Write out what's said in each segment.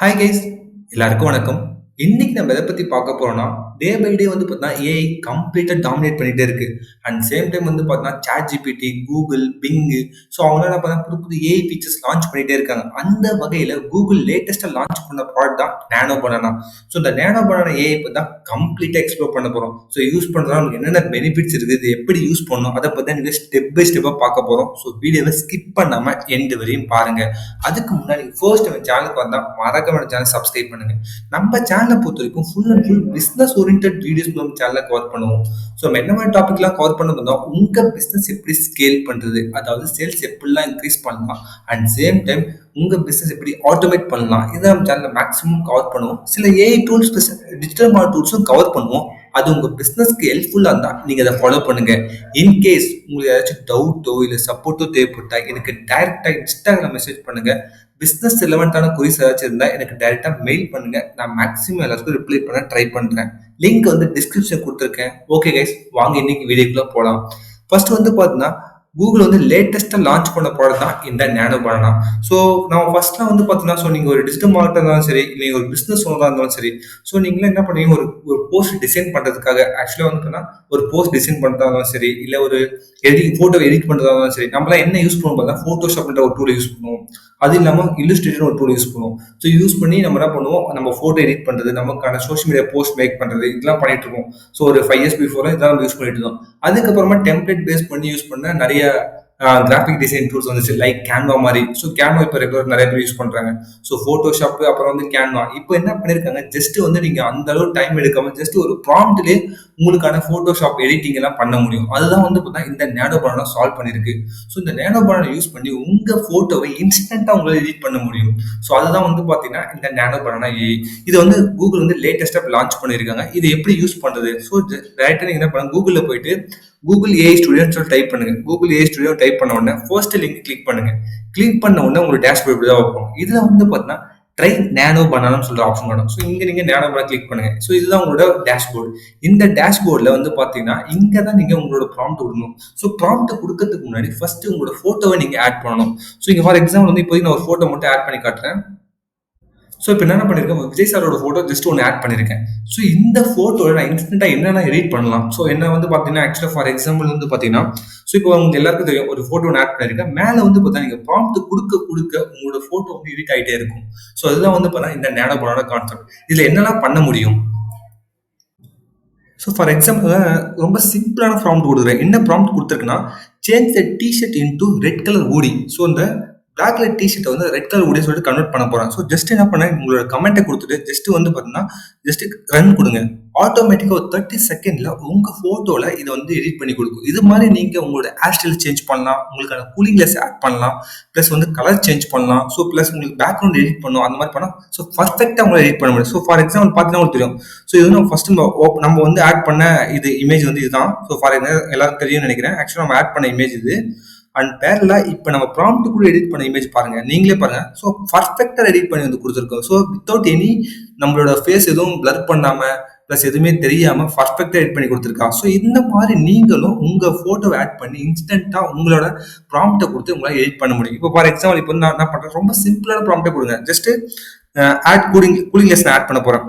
Hi guys, எல்லாருக்கும் வணக்கம். இன்னைக்கு நம்ம எதை பத்தி பார்க்க போறோம்னா, டே பை டே வந்து பார்த்தீங்கன்னா ஏஐ கம்ப்ளீட்டா டாமினேட் பண்ணிட்டே இருக்கு. அண்ட் சேம் டைம் வந்து பார்த்தீங்கன்னா ChatGPT, Google, Bing, so அவங்களாம் என்ன பண்ணா புது புது ஏஐ ஃபீச்சர்ஸ் லான்ச் பண்ணிட்டே இருக்காங்க. அந்த வகையில கூகுள் லேட்டஸ்டா லான்ச் பண்ண ப்ராடக்ட் தான் நானோ பனானா. ஸோ இந்த நானோ பனானா ஏஐ பத்தி தான் கம்ப்ளீட்டா எக்ஸ்ப்ளோர் பண்ண போறோம். ஸோ யூஸ் பண்றதுனால நமக்கு என்னென்ன பெனிஃபிட்ஸ் இருக்கு, இது எப்படி யூஸ் பண்ணணும், அதை பத்தி நீங்க ஸ்டெப் பை ஸ்டெப்பா பார்க்க போறோம். ஸோ வீடியோவை ஸ்கிப் பண்ணாம எண்ட் வரையும் பாருங்க. அதுக்கு முன்னாடி ஃபர்ஸ்ட் நம்ம சேனலுக்கு வந்தா மறக்காம சேனல் சப்ஸ்கிரைப் பண்ணுங்க. நம்ம சேனலை பொறுத்த வரைக்கும் full and full business oriented videos நம்ம சேனல்ல கவர் பண்ணுவோம். ஸோ நம்ம என்ன மாதிரி டாபிக்லாம் கவர் பண்ண வந்தோம், உங்க பிசினஸ் எப்படி ஸ்கேல் பண்றது, அதாவது சேல்ஸ் எப்படிலாம் இன்க்ரீஸ் பண்ணலாம், அண்ட் சேம் டைம் உங்க பிசினஸ் எப்படி ஆட்டோமேட் பண்ணலாம், இதை நம்ம சேனல்ல மேக்ஸிமம் கவர் பண்ணுவோம். சில ஏஐ டூல்ஸ், டிஜிட்டல் மார்க்கெட் டூல்ஸும் கவர் பண்ணுவோம். அது உங்க பிசினஸ்க்கு ஹெல்ப்ஃபுல்லா இருந்தா நீங்க அதை ஃபாலோ பண்ணுங்க. இன்கேஸ் உங்களுக்கு ஏதாச்சும் டவுட்டோ இல்ல சப்போர்ட்டோ தேவைப்பட்டா எனக்கு டைரக்டா இன்ஸ்டாகிராம் மெசேஜ் பண்ணுங்க. பிசினஸ் ரிலவெண்டான குரீஸ் ஏதாச்சும் இருந்தா எனக்கு டைரக்டா மெயில் பண்ணுங்க. நான் மேக்ஸிமம் எல்லாருக்கும் ரிப்ளை பண்ண ட்ரை பண்றேன். லிங்க் வந்து டிஸ்கிரிப்ஷன் கொடுத்துருக்கேன். ஓகே கைஸ், வாங்க இன்னைக்கு வீடியோக்குள்ள போலாம். ஃபர்ஸ்ட் வந்து பாத்தீங்கன்னா கூகுள் வந்து லேட்டஸ்டா லான்ச் பண்ண ப்ராடக்ட் தான் இந்த நானோ பனானா. ஸோ நம்ம ஃபர்ஸ்ட்லாம் வந்து பார்த்தீங்கன்னா, ஸோ நீங்க ஒரு டிஜிட்டல் மார்க்கெட்டாக இருந்தாலும் சரி, இல்லை ஒரு பிசினஸ் ஓனராக இருந்தாலும் சரி, ஸோ நீங்களே என்ன பண்ணுவீங்க, ஒரு ஒரு போஸ்ட் டிசைன் பண்றதுக்காக ஆக்சுவலாக வந்து பார்த்தீங்கன்னா, ஒரு போஸ்ட் டிசைன் பண்றதா இருந்தாலும் சரி, இல்லை ஒரு போட்டோ எடிட் பண்றதா இருந்தாலும் சரி, நம்மளாம் என்ன யூஸ் பண்ணுவோம் பார்த்தா ஃபோட்டோஷாப்ன்ற ஒரு டூல் யூஸ் பண்ணுவோம். அது இல்லாமல் இல்லுஸ்ட்ரேட்டர் ஒரு டூல் யூஸ் பண்ணுவோம். ஸோ யூஸ் பண்ணி நம்ம என்ன பண்ணுவோம், நம்ம ஃபோட்டோ எடிட் பண்றது, நமக்கான சோஷியல் மீடியா போஸ்ட் மேக் பண்றது, இதெல்லாம் பண்ணிட்டு இருக்கோம். ஸோ ஒரு 5 இயர்ஸ் பிஃபோர் இதெல்லாம் நம்ம யூஸ் பண்ணிட்டு இருந்தோம். அதுக்கப்புறமா டெம்ப்ளேட் பேஸ் பண்ணி யூஸ் பண்ண நிறைய கிராஃபிக் டிசைன் டூல்ஸ் வந்துச்சு, லைக் கேன்வா மாதிரி. ஸோ கேன்வா இப்போ ரெகுலர் நிறைய பேர் யூஸ் பண்றாங்க. ஸோ ஃபோட்டோஷாப் அப்புறம் வந்து கேன்வா இப்போ என்ன பண்ணிருக்காங்க, ஜஸ்ட் வந்து நீங்க அந்த அளவு டைம் எடுக்காம ஜஸ்ட் ஒரு ப்ராம்ப்ட்லேயே உங்களுக்கான ஃபோட்டோஷாப் எடிட்டிங் எல்லாம் பண்ண முடியும். அதுதான் வந்து பார்த்தீங்கன்னா இந்த நானோ பனானா சால்வ் பண்ணிருக்கு. ஸோ இந்த நானோ பனானா யூஸ் பண்ணி உங்க போட்டோவை இன்ஸ்டன்டா உங்களால எடிட் பண்ண முடியும். ஸோ அதுதான் வந்து பார்த்தீங்கன்னா இந்த நானோ பனானா ஏஐ. இது வந்து கூகுள் வந்து லேட்டஸ்டா லான்ச் பண்ணியிருக்காங்க. இது எப்படி யூஸ் பண்றது? ஸோ டேரக்டா நீங்க என்ன பண்ணுங்க, கூகுள்ல போயிட்டு கூகுள் ஏஐ ஸ்டுடியோன்னு சொல்லி டைப் பண்ணுங்க. கூகுள் ஏஐ ஸ்டுடியோ டைப் பண்ண உடனே ஃபர்ஸ்ட் லிங்க் கிளிக் பண்ணுங்க. கிளிக் பண்ண உடனே உங்களுக்கு டேஷ்போர்ட் இப்படி தான் வைப்போம். இதுல வந்து பார்த்தீங்கன்னா ட்ரை நானோ பனானான்னு சொல்ற ஆப்ஷன் வரும். ஸோ இங்க நீங்க நானோ பனானா கிளிக் பண்ணுங்க. ஸோ இதுதான் உங்களோட டேஷ்போர்ட். இந்த டேஷ்போர்ட்ல வந்து பாத்தீங்கன்னா இங்க தான் நீங்க உங்களோட ப்ராம்ப்ட் விடணும். ஸோ ப்ராம்ப்ட் கொடுக்கறதுக்கு முன்னாடி ஃபர்ஸ்ட் உங்களோட போட்டோவை நீங்க ஆட் பண்ணணும். ஸோ இங்க ஃபார் எக்ஸாம்பிள் வந்து இப்போதைக்கு நான் ஒரு போட்டோ மட்டும் ஆட் பண்ணி காட்டுறேன். ஸோ இப்போ என்ன பண்ணியிருக்கேன், விஜய் சாரோட ஃபோட்டோ ஜஸ்ட் ஒன்று ஆட் பண்ணியிருக்கேன். ஸோ இந்த ஃபோட்டோவில் நான் இன்ஸ்டன்ட்டாக என்னென்ன எடிட் பண்ணலாம். ஸோ என்ன வந்து பார்த்தீங்கன்னா, ஆக்சுவலாக ஃபார் எக்ஸாம்பிள் வந்து பார்த்தீங்கன்னா, ஸோ இப்போ உங்களுக்கு எல்லாருக்கும் தெரியும், ஒரு ஃபோட்டோ ஒன்று ஆட் பண்ணியிருக்கேன். மேலே வந்து பார்த்தா நீங்கள் ப்ராம்ப்ட் கொடுக்க கொடுக்க உங்களோட ஃபோட்டோ வந்து எடிட் ஆகிட்டே இருக்கும். ஸோ அதுதான் வந்து பார்த்தா இந்த நேனோ பனானா கான்செப்ட். இதில் என்னெல்லாம் பண்ண முடியும். ஸோ ஃபார் எக்ஸாம்பிள் ரொம்ப சிம்பிளான ப்ராம்ப்ட் கொடுக்குறேன். என்ன ப்ராம்ப்ட் கொடுத்துருக்குன்னா, change the T-shirt into red colour ஊடி. ஸோ இந்த பிளாக் கலர் டிஷர்ட்டை வந்து ரெட் கலர் ஊடி சொல்லிட்டு கன்வெர்ட் பண்ண போறேன். ஸோ ஜஸ்ட் என்ன பண்ணேன், உங்களோட கமெண்ட்டை கொடுத்துட்டு ஜஸ்ட் வந்து பார்த்தீங்கன்னா ஜஸ்ட் ரன் கொடுங்க. ஆட்டோமேட்டிக்காக ஒரு 30 செகண்ட்ல உங்க போட்டோல இதை வந்து எடிட் பண்ணி கொடுக்கும். இது மாதிரி நீங்க உங்களோட ஹேர் ஸ்டைல் சேஞ்ச் பண்ணலாம், உங்களுக்கான கூலிங் கிளாஸ் ஆட் பண்ணலாம், ப்ளஸ் வந்து கலர் சேஞ்ச் பண்ணலாம். ஸோ ப்ளஸ் உங்களுக்கு பேக்ரவுண்ட் எடிட் பண்ணணும், அந்த மாதிரி பண்ணலாம். ஸோ பர்ஃபெக்டாக உங்களை எடிட் பண்ண முடியும். ஸோ ஃபார் எக்ஸாம்பிள் பார்த்தீங்கன்னா உங்களுக்கு தெரியும். ஸோ இது நம்ம ஃபர்ஸ்ட் நம்ம வந்து ஆட் பண்ண இது இமேஜ் வந்து இதுதான். ஸோ ஃபார் எல்லாரும் தெரியும்னு நினைக்கிறேன். ஆக்சுவலாக நம்ம ஆட் பண்ண இமேஜ் இது. அண்ட் பேரலா இப்போ நம்ம ப்ராம்ப்ட் கூட எடிட் பண்ண இமேஜ் பாருங்க, நீங்களே பாருங்க. ஸோ பர்ஃபெக்டா எடிட் பண்ணி வந்து கொடுத்துருக்கோம். ஸோ வித்தவுட் எனி நம்மளோட ஃபேஸ் எதுவும் பிளர் பண்ணாம ப்ளஸ் எதுவுமே தெரியாம பர்ஃபெக்டா எடிட் பண்ணி கொடுத்துருக்கா. ஸோ இந்த மாதிரி நீங்களும் உங்க போட்டோவை ஆட் பண்ணி இன்ஸ்டன்டா உங்களோட ப்ராம்ப்டை கொடுத்து உங்களால் எடிட் பண்ண முடியும். இப்போ ஃபார் எக்ஸாம்பிள் இப்போ நான் என்ன பண்றேன், ரொம்ப சிம்பிளான ப்ராம்ப்டை கொடுங்க. Just add cooling glass add பண்ண போறேன்.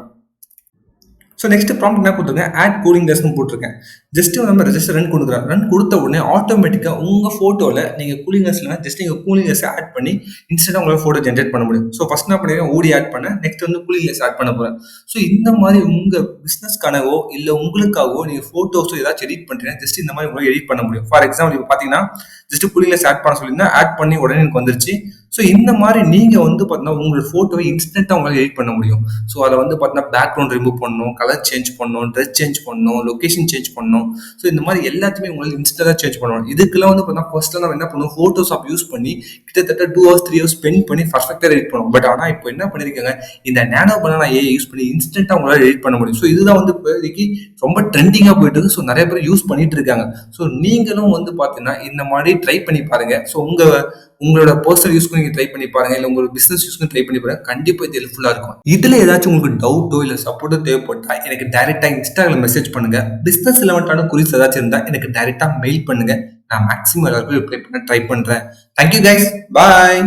ஸோ நெக்ஸ்ட் ப்ராம்ப்ட் என்ன கொடுத்துருக்கேன், ஆட் கூலிங் கிளாஸ்னு போட்டிருக்கேன். ஜஸ்ட் நம்ம ரெஜிஸ்டர் ரன் கொடுக்குறோம். ரன் கொடுத்த உடனே ஆட்டோமேட்டிக்காக உங்கள் ஃபோட்டோவில் நீங்கள் கூலிங் கிளாஸ்ல ஜஸ்ட் நீங்கள் கூலிங் கிளாஸ் ஆட் பண்ணி இன்ஸ்டன்ட்டாக உங்களால் ஃபோட்டோ ஜென்ரேட் பண்ண முடியும். ஸோ ஃபர்ஸ்ட் என்ன பண்ணிருக்கேன், ஓடி ஆட் பண்ணேன். நெக்ஸ்ட் வந்து கூலிங் கிளாஸ் ஆட் பண்ண போகிறேன். ஸோ இந்த மாதிரி உங்கள் பிஸ்னஸ்க்கானவோ இல்லை உங்களுக்காகவோ நீங்கள் ஃபோட்டோஸோ ஏதாச்சும் எடிட் பண்ணுறீங்கன்னா ஜஸ்ட் இந்த மாதிரி உங்களால் எடிட் பண்ண முடியும். ஃபார் எக்ஸாம்பிள் இப்போ பார்த்தீங்கன்னா ஜஸ்ட் கூலிங் கிளாஸ் ஆட் பண்ண சொல்லியிருந்தேன், ஆட் பண்ணி உடனே எனக்கு வந்துருச்சு. ஸோ இந்த மாதிரி நீங்க வந்து பார்த்தீங்கன்னா உங்களோட ஃபோட்டோவை இன்ஸ்டன்ட்டாக உங்களால் எடிட் பண்ண முடியும். ஸோ அதை வந்து பார்த்தீங்கன்னா பேக்ரவுண்ட் ரிமூவ் பண்ணணும், கலர் சேஞ்ச் பண்ணணும், ட்ரெஸ் சேஞ்ச் பண்ணணும், லொகேஷன் சேஞ்ச் பண்ணணும். ஸோ இந்த மாதிரி எல்லாத்தையுமே உங்களுக்கு இன்ஸ்டன்ட்டாக சேஞ்ச் பண்ணணும். இதுக்கெல்லாம் வந்து பார்த்தீங்கன்னா ஃபர்ஸ்ட்ல நம்ம என்ன பண்ணுவோம், ஃபோட்டோஷாப் யூஸ் பண்ணி கிட்டத்தட்ட 2 hours 3 hours ஸ்பெண்ட் பண்ணி பர்ஃபெக்டாக எடிட் பண்ணுவோம். பட் ஆனால் இப்போ என்ன பண்ணிருக்காங்க, இந்த நானோ பனானா ஏஐ யூஸ் பண்ணி இன்ஸ்டன்ட்டாக உங்களால் எடிட் பண்ண முடியும். ஸோ இதுதான் வந்து இப்போதைக்கு ரொம்ப ட்ரெண்டிங்காக போயிட்டு இருக்கு. ஸோ நிறைய பேர் யூஸ் பண்ணிட்டு இருக்காங்க. ஸோ நீங்களும் வந்து பார்த்தீங்கன்னா இந்த மாதிரி ட்ரை பண்ணி பாருங்க. ஸோ உங்களோட பர்சனல் யூஸ்க்கு நீங்க ட்ரை பண்ணி பாருங்க, இல்ல உங்களோட பிசினஸ் யூஸ்க்கு ட்ரை பண்ணி பாருங்க. கண்டிப்பா இது ஹெல்ப்ஃபுல்லா இருக்கும். இதுல ஏதாச்சும் உங்களுக்கு டவுட்டோ இல்ல சப்போர்ட்டோ தேவைப்பட்டா எனக்கு டைரக்டா இன்ஸ்டாகிராம் மெசேஜ் பண்ணுங்க. பிசினஸ் ரிலவெண்டான குரீஸ் ஏதாச்சும் இருந்தா எனக்கு டைரக்டா மெயில் பண்ணுங்க. நான் மேக்ஸிமம் எல்லாருக்கும் ரிப்ளை பண்ண ட்ரை பண்றேன். தேங்க்யூ கைஸ், பாய்.